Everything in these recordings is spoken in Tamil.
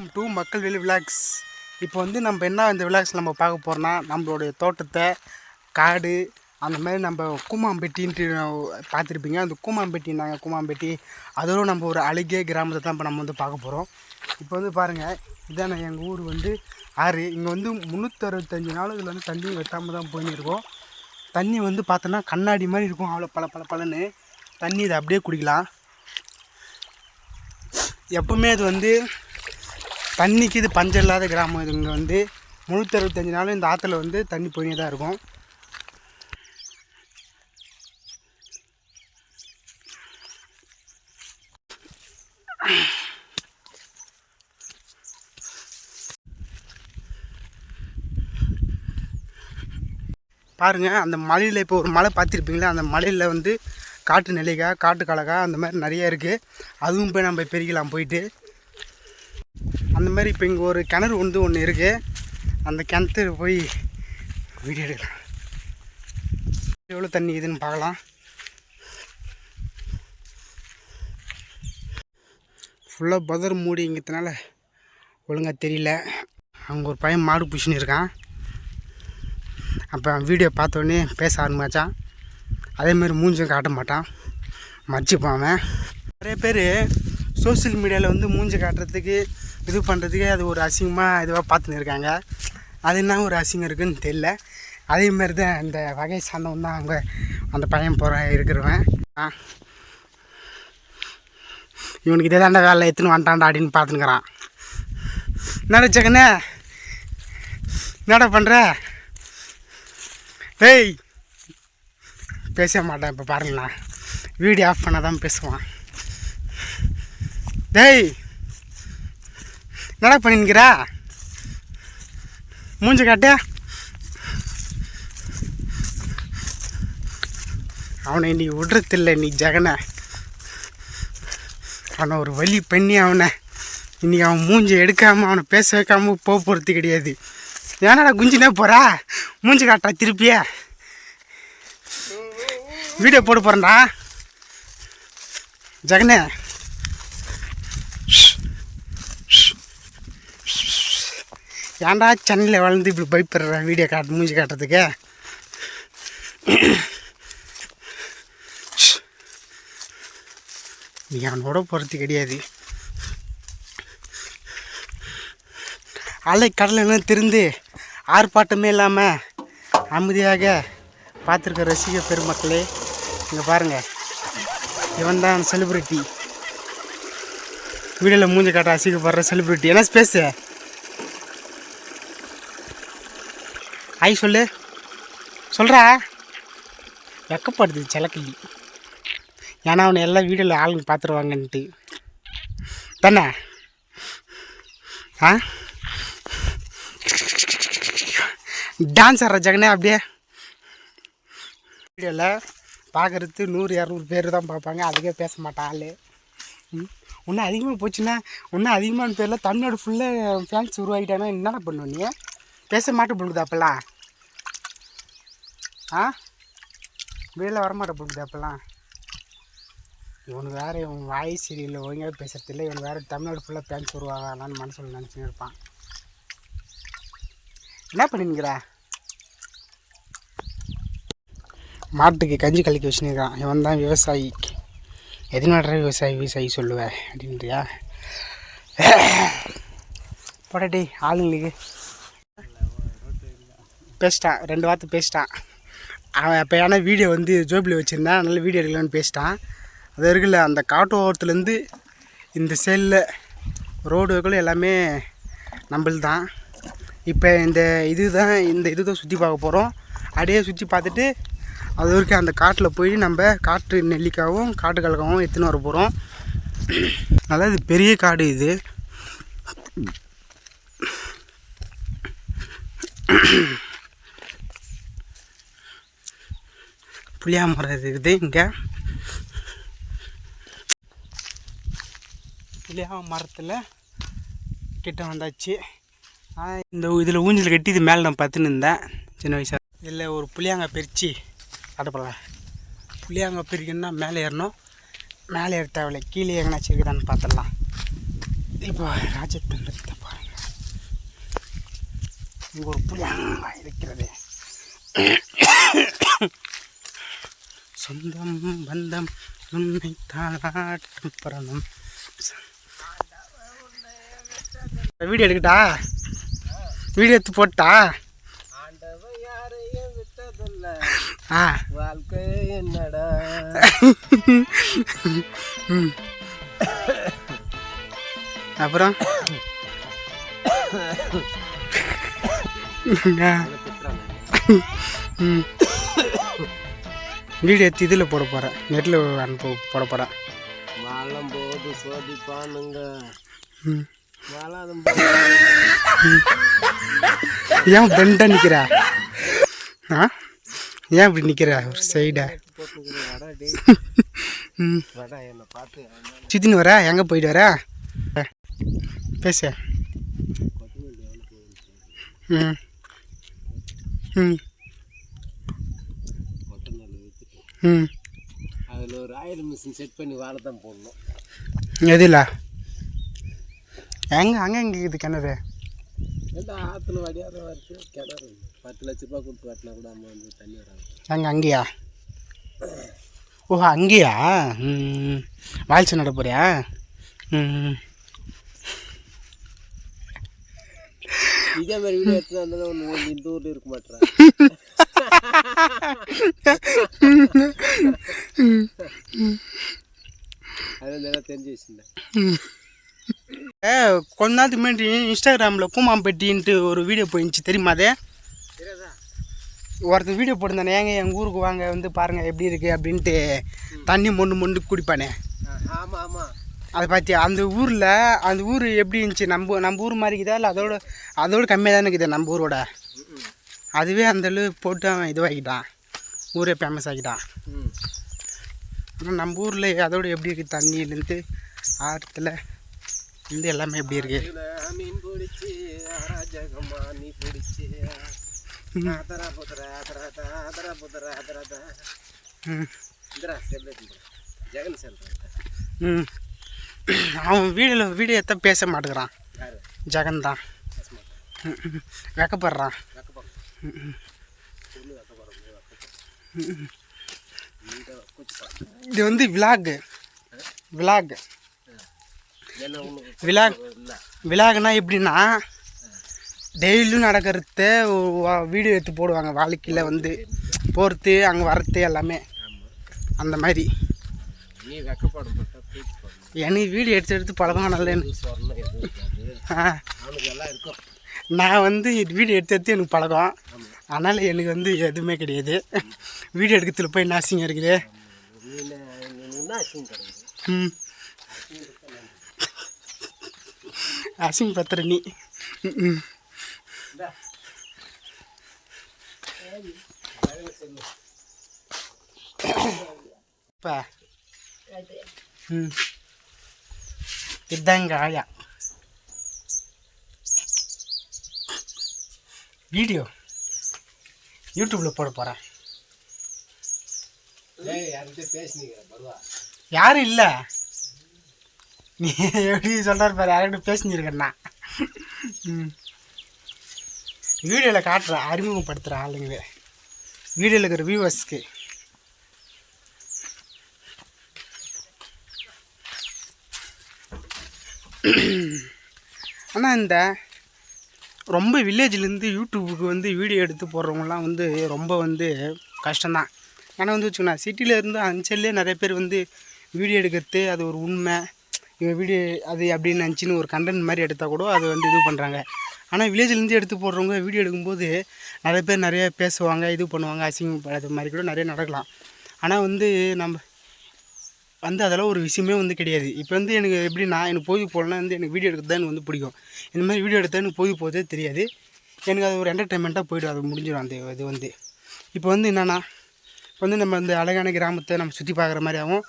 வெல்கம் டு மக்கள் வெளி விலாக்ஸ். இப்போ வந்து நம்ம என்ன இந்த விலாக்ஸில் நம்ம பார்க்க போகிறோன்னா, நம்மளுடைய தோட்டத்தை, காடு, அந்த மாதிரி நம்ம கூமாம்பெட்டின்ட்டு பார்த்துருப்பீங்க. அந்த கூமாம்பெட்டி அதோட நம்ம ஒரு அழகிய கிராமத்தை தான் இப்போ நம்ம வந்து பார்க்க போகிறோம். இப்போ வந்து பாருங்கள், இதான் எங்கள் ஊர் வந்து ஆறு. இங்கே வந்து 365 நாள் இதில் வந்து தண்ணி வெட்டாமல் தான் போயின்னு இருக்கோம். தண்ணி வந்து பார்த்தோன்னா கண்ணாடி மாதிரி இருக்கும், அவ்வளோ பளன்னு தண்ணி. இதை அப்படியே குடிக்கலாம். எப்பவுமே இது வந்து தண்ணிக்கு இது பஞ்சம் இல்லாத கிராமம். இது இங்கே வந்து 365 நாளும் இந்த ஆற்றுல வந்து தண்ணி போயினே தான் இருக்கும். பாருங்கள், அந்த மலையில் இப்போ ஒரு மலை பார்த்துருப்பீங்களா, அந்த மலையில் வந்து காட்டு நெல்லிக்காய், காட்டு கலக்காய் அந்த மாதிரி நிறைய இருக்குது. அதுவும் போய் நம்ம பெருக்கலாம் போயிட்டு. அந்த மாதிரி இப்போ இங்கே ஒரு கிணறு ஒன்று இருக்குது. அந்த கிணத்துல போய் வீடியோ எடுக்கலாம். எவ்வளோ தண்ணி இதுன்னு பார்க்கலாம். ஃபுல்லாக பதர் மூடி இங்கிறதுனால ஒழுங்காக தெரியல. அங்கே ஒரு பையன் மாடு பிடிச்சின்னு இருக்கான். அப்போ வீடியோ பார்த்தோன்னே பேச ஆரம்பிச்சான். அதேமாதிரி மூஞ்சும் காட்ட மாட்டான், மறைச்சிப்பான். நிறைய பேர் சோசியல் மீடியாவில் வந்து மூஞ்சி காட்டுறதுக்கு இது பண்ணுறதுக்கு அது ஒரு அசிங்கமாக இதுவாக பார்த்துன்னு இருக்காங்க. அது என்ன ஒரு அசிங்கம் இருக்குதுன்னு தெரியல. அதேமாரி தான் அந்த வகை சார்ந்தவன் தான் அங்கே அந்த பையன் இருக்கிறவன். இவனுக்கு இதே தாண்டா வேலை எத்துன்னு வந்துட்டான்டா அப்படின்னு பார்த்துன்னுக்குறான். என்னடா ஜெகனே, என்னடா பண்ணுற? ஏய், பேச மாட்டேன். இப்போ பாருங்களா, வீடியோ ஆஃப் பண்ணால் தான் பேசுவான். டேய், என்னடா பண்ணின்னுக்கிறா? மூஞ்சி காட்டு. அவனை நீ விடுறதில்லை, நீ ஜெகனை. அவனை ஒரு வழி பண்ணி அவனை இன்றைக்கி அவன் மூஞ்சி எடுக்காமல் அவனை பேச வைக்காமல் போகிறது கிடையாது. ஏன்னாடா குஞ்சினே போகிறா? மூஞ்சி காட்டா திருப்பியே. வீடியோ போட்டு போகிறேன்டா ஜெகனே. ஏன்டா சென்னையில் வளர்ந்து இப்படி பயப்படுற வீடியோ மூஞ்சி காட்டுறதுக்கு? நீ அவனோட போகிறது கிடையாது. அலை கடலெல்லாம் திருந்து ஆர்ப்பாட்டமே இல்லாமல் அமைதியாக பார்த்துருக்க ரசிக பெருமக்களே, இங்கே பாருங்கள், இவன் தான் செலிப்ரிட்டி. வீடியோவில் மூஞ்சி காட்ட அசிக்கப்படுற செலிப்ரிட்டி. என்ன ஸ்பேஸு? ஐ சொல்கிறா. வெக்கப்படுது செலக்கிள்ளி. ஏன்னா அவனை எல்லா வீடியோவில் ஆளுங்க பார்த்துருவாங்கன்ட்டு தானே. டான்ஸ் ஆடுற ஜெகனே. அப்படியே வீடியோவில் பார்க்குறது 100-200 பேர் தான் பார்ப்பாங்க. அதுக்கே பேச மாட்டான் ஆள். இன்னும் அதிகமாக போச்சுன்னா, இன்னும் அதிகமான பேரில் தமிழ்நாடு ஃபுல்லாக ஃபேன்ஸ் உருவாகிட்டாங்கன்னா என்னென்ன பண்ணுவோம்? நீ பேச மாட்டே போடுது அப்போல்லாம். வெளியில் வரமாட்டே போடுது அப்போல்லாம். இவனுக்கு வேறு இவன் வாய் சரியில்லை, ஒழுங்காக பேசுறதில்லை. இவன் வேறு தமிழ்நாடு ஃபுல்லாக ஃபேன்ஸ் உருவாகலான்னு மனசில் நினச்சின்னு இருப்பான். என்ன பண்ணின்னுக்கிறா? மாட்டுக்கு கஞ்சி கலக்கி வச்சுன்னுக்கிறான். இவன் தான் விவசாயி. எதனால விவசாயி சொல்லுவேன் அப்படின்றியா? போடாட்டி ஆளுங்களுக்கு பேசிட்டான், 2 வார்த்தை பேசிட்டான் அவன். அப்போ ஏன்னா வீடியோ வந்து ஜோபில் வச்சுருந்தான், அதனால் வீடியோ எடுக்கலான்னு பேசிட்டான். அது இருக்குல்ல, அந்த காட்டு ஓரத்துலேருந்து இந்த சைடில் ரோடுகளும் எல்லாமே நம்மள் தான். இப்போ இந்த இதுதான் சுற்றி பார்க்க போகிறோம். அப்படியே சுற்றி பார்த்துட்டு அது வரைக்கும் அந்த காட்டில் போய் நம்ம காட்டு நெல்லிக்காவும் காட்டு கலக்காவும் எடுத்துன்னு வர போகிறோம். அதாவது பெரிய காடு இது. புளியா மரம் இருக்குது இங்கே. புளியா மரத்தில் கிட்ட வந்தாச்சு. இதில் ஊஞ்சல் கட்டி இது மேலே நான் பார்த்துன்னு இருந்தேன் சின்ன வயசாக. இதில் ஒரு புளியாங்காய் பறித்து காட்டப்படலாம். புளியாங்காய் பறிக்கணுன்னா மேலே ஏறணும். மேலே ஏற தேவையில்லை, கீழே எங்கேனாச்சும் இருக்குதான்னு பார்த்துடலாம். இப்போ ராஜத்தன் இங்கே ஒரு புளியங்காய் இருக்கிறது. சொந்தம் பந்தம் உன்னை தாளாட்டும் பரணம். வீடியோ எடுக்கட்டா? வீடியோ எடுத்து போட்டா? வாழ்க்கை என்னடா. அப்புறம் வீடியோ எடுத்து இதில் போட போகிறேன், நெட்டில் அனுப்ப போட போகிறேன். வாழம் போது சோதிப்பானுங்க. ஏன் பெண்டா நிற்கிற? ஏன் இப்படி நிற்கிற ஒரு சைடா? சுத்தின்னு வர, எங்கே போயிட்டு வர? பேச. ம் ம் ம் அதில் ஒரு ஆயில் மிஷின் செட் பண்ணி வாழை தான் போடணும். எதில்? எங்கே அங்கே எங்கே இருக்குது கிணறு? ஏன்டா ஆற்றுல வடியாத வரைக்கு கிணறு 10 லட்ச ரூபா கொடுத்து வெட்டினா கூட அம்மா வந்து தண்ணி வராங்க. அங்கே அங்கேயா? ஓஹோ அங்கேயா? ம் வால்ச்சி நட போறியா? ம் இதே மாதிரி வீடியோ எடுத்து வந்தால் ஒன்று இந்த ஊரில் இருக்க மாட்டேறேன். அதெல்லாம் தெரிஞ்சு வச்சுருந்தேன். கொஞ்ச நாளுக்கு முன்னாடி இன்ஸ்டாகிராமில் கூமாம்பட்டின்ட்டு ஒரு வீடியோ போயிடுச்சு, தெரியுமா? அதே ஒருத்தர் வீடியோ போட்டிருந்தானே, ஏங்க எங்கள் ஊருக்கு வாங்க வந்து பாருங்கள் எப்படி இருக்குது அப்படின்ட்டு தண்ணி மொண்டு குடிப்பானே. ஆமாம் ஆமாம், அதை பார்த்தியா? அந்த ஊர் எப்படி இருந்துச்சு? நம்ம ஊர் மாதிரி இருக்குதா இல்லை அதோட கம்மியாக தானே இருக்குது நம்ம ஊரோட? அதுவே அந்தளவு போட்டு அவன் இதுவாகிட்டான், ஊரே ஃபேமஸ் ஆகிட்டான். ஆனால் நம்ம ஊரில் அதோட எப்படி இருக்குது? தண்ணியிலேருந்து ஆற்றுல இருந்து எல்லாமே எப்படி இருக்குது? மீன் பிடிச்சி அராஜகமா நீ பிடிச்சி ஜெகன் சொல்கிறேன். அவன் வீடியோ எத்த பேச மாட்டேங்கிறான். ஜெகன் தான் வெக்கப்படுறான். இது வந்து விலாக்னா எப்படின்னா, டெய்லியும் நடக்கிறத வீடியோ எடுத்து போடுவாங்க. வாழ்க்கையில் வந்து போகிறது அங்கே வர்றது எல்லாமே அந்த மாதிரி. எனக்கு வீடியோ எடுத்து பழக்கம் நல்ல. நான் வந்து வீடியோ எடுத்து எனக்கு பழக்கம், அதனால் எனக்கு வந்து எதுவுமே கிடையாது. வீடியோ எடுக்கிறதுல போய் என்ன அசிங்கம் இருக்குது? அசிங்க பத்திர நீ. இப்போ இதுதாங்க ஆயா வீடியோ யூடியூப்பில் போட போகிறேன். யாரும் இல்லை, நீ எப்படி சொல்கிறாரு பாரு, யார்கிட்ட பேசினிருக்கேண்ணா. வீடியோவில் காட்டுறேன், அறிமுகப்படுத்துகிறேன் ஆளுங்களே, வீடியோவில் இருக்கிற வியூவர்ஸ்க்கு. ஆனால் இந்த ரொம்ப வில்லேஜ்லேருந்து யூடியூபுக்கு வந்து வீடியோ எடுத்து போடுறவங்களாம் வந்து ரொம்ப வந்து கஷ்டம்தான். ஆனால் வந்து வச்சுக்கோண்ணா, சிட்டியிலேருந்து அஞ்சல்லே நிறைய பேர் வந்து வீடியோ எடுக்கிறது அது ஒரு உண்மை, இவன் வீடியோ அது அப்படின்னு நினச்சின்னு ஒரு கண்டென்ட் மாதிரி எடுத்தால் கூட அது வந்து இது பண்ணுறாங்க. ஆனால் வில்லேஜ்லேருந்து எடுத்து போடுறவங்க வீடியோ எடுக்கும்போது நிறைய பேர் நிறைய பேசுவாங்க, இது பண்ணுவாங்க, அசிங்கப்படாத மாதிரி கூட நிறைய நடக்கலாம். ஆனால் வந்து நம்ம வந்து அதெல்லாம் ஒரு விஷயமே வந்து கிடையாது. இப்போ வந்து எனக்கு எப்படின்னா, எனக்கு பொழுது போகலன்னா வந்து எனக்கு வீடியோ எடுக்கிறது தான் எனக்கு வந்து பிடிக்கும். இந்த மாதிரி வீடியோ எடுத்தால் எனக்கு பொழுது போகிறதே தெரியாது, எனக்கு அது ஒரு என்டர்டைன்மெண்ட்டாக போய்டும், அது முடிஞ்சிடும் அந்த இது வந்து. இப்போ வந்து என்னென்னா, இப்போ வந்து நம்ம இந்த அழகான கிராமத்தை நம்ம சுற்றி பார்க்குற மாதிரி ஆகும்.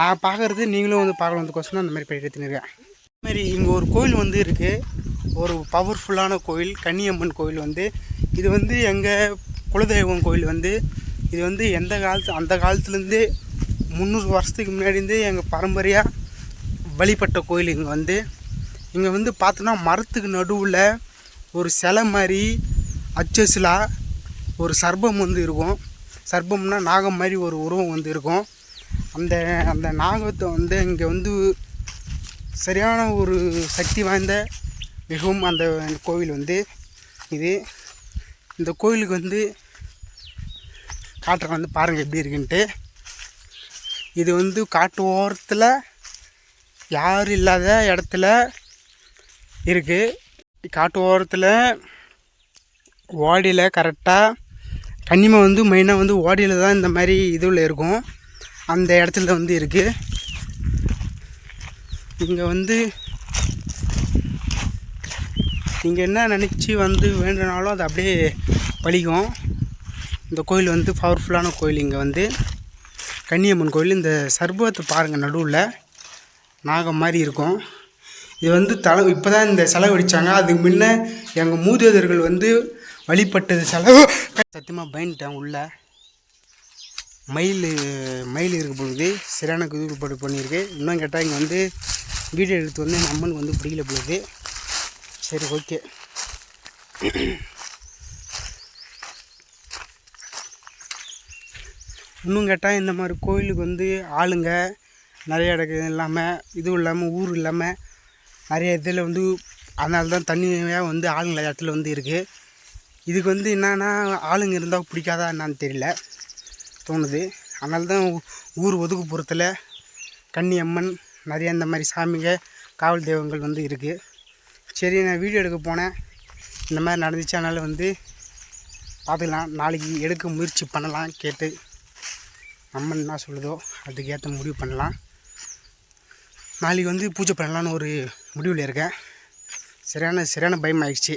நான் பார்க்குறது நீங்களும் வந்து பார்க்கணுன்றதுக்கோசரம் அந்த மாதிரி போய்ட்டு எடுத்துருக்கேன். இதுமாதிரி இங்கே ஒரு கோயில் வந்து இருக்குது, ஒரு பவர்ஃபுல்லான கோயில், கன்னியம்மன் கோயில் வந்து. இது வந்து எங்கள் குலதெய்வம் கோயில் வந்து. இது வந்து அந்த காலத்துலேருந்து 300 வருஷத்துக்கு முன்னாடிருந்து எங்கள் பரம்பரையாக வழிபட்ட கோயில். இங்கே வந்து பார்த்தோன்னா மரத்துக்கு நடுவில் ஒரு சிலை மாதிரி அச்சஸில் ஒரு சர்ப்பம் வந்து இருக்கும். சர்ப்பம்னா நாகம் மாதிரி ஒரு உருவம் வந்து இருக்கும். அந்த அந்த நாகத்தை வந்து இங்கே வந்து சரியான ஒரு சக்தி வாய்ந்த மிகவும் அந்த கோவில் வந்து இது. இந்த கோவிலுக்கு வந்து காட்டுறேன் வந்து பாருங்கள் எப்படி இருக்குன்ட்டு. இது வந்து காட்டு ஓரத்தில் யாரும் இல்லாத இடத்துல இருக்குது. காட்டு ஓரத்தில் ஓடியில் கரெக்டாக கன்னிமை வந்து மெயினாக வந்து ஓடியில் தான் இந்த மாதிரி இதுவில் இருக்கும். அந்த இடத்துல வந்து இருக்குது. இங்கே வந்து நீங்கள் என்ன நினச்சி வந்து வேண்டுனாலும் அது அப்படியே பலிக்கும். இந்த கோயில் வந்து பவர்ஃபுல்லான கோயில். இங்கே வந்து கன்னியம்மன் கோயில். இந்த சர்பத்தை பாருங்கள், நடுவில் நாகம் மாதிரி இருக்கும். இது வந்து இப்போ தான் இந்த செலவு அடித்தாங்க. அதுக்கு முன்ன எங்கள் மூதாதையர்கள் வந்து வழிபட்டது செலவு. சத்தியமாக பயந்துட்டேன். உள்ள மயில் இருக்க பொழுது சரியான குதிரைப்பாடு பண்ணியிருக்கு. இன்னும் கேட்டால் இங்கே வந்து வீடியோ எடுத்து வந்து எங்கள் அம்மனுக்கு வந்து பிடிக்கல பொழுது. சரி, ஓகே. இன்னும் கேட்டால் இந்த மாதிரி கோயிலுக்கு வந்து ஆளுங்க நிறைய இடத்துல இல்லாமல், இதுவும் இல்லாமல், ஊர் இல்லாமல் நிறைய இதில் வந்து அதனால தான் தனியாக வந்து ஆளுங்க இடத்துல வந்து இருக்குது. இதுக்கு வந்து என்னென்னா ஆளுங்க இருந்தால் பிடிக்காதா என்னான்னு தெரியல, தோணுது. அதனால தான் ஊர் ஒதுக்குப்புறத்தில் கன்னியம்மன் நிறைய இந்த மாதிரி சாமிங்க காவல் தெய்வங்கள் வந்து இருக்குது. சரி, நான் வீடியோ எடுக்க போனேன், இந்த மாதிரி நடந்துச்சு. அதனால் வந்து பார்த்துக்கலாம். நாளைக்கு எடுக்க முயற்சி பண்ணலாம். கேட்டு அம்மன் என்ன சொல்லுதோ அதுக்கேற்ற முடிவு பண்ணலாம். நாளைக்கு வந்து பூஜை பண்ணலான்னு ஒரு முடிவில் இருக்கேன். சரியான பயமாகிடுச்சு.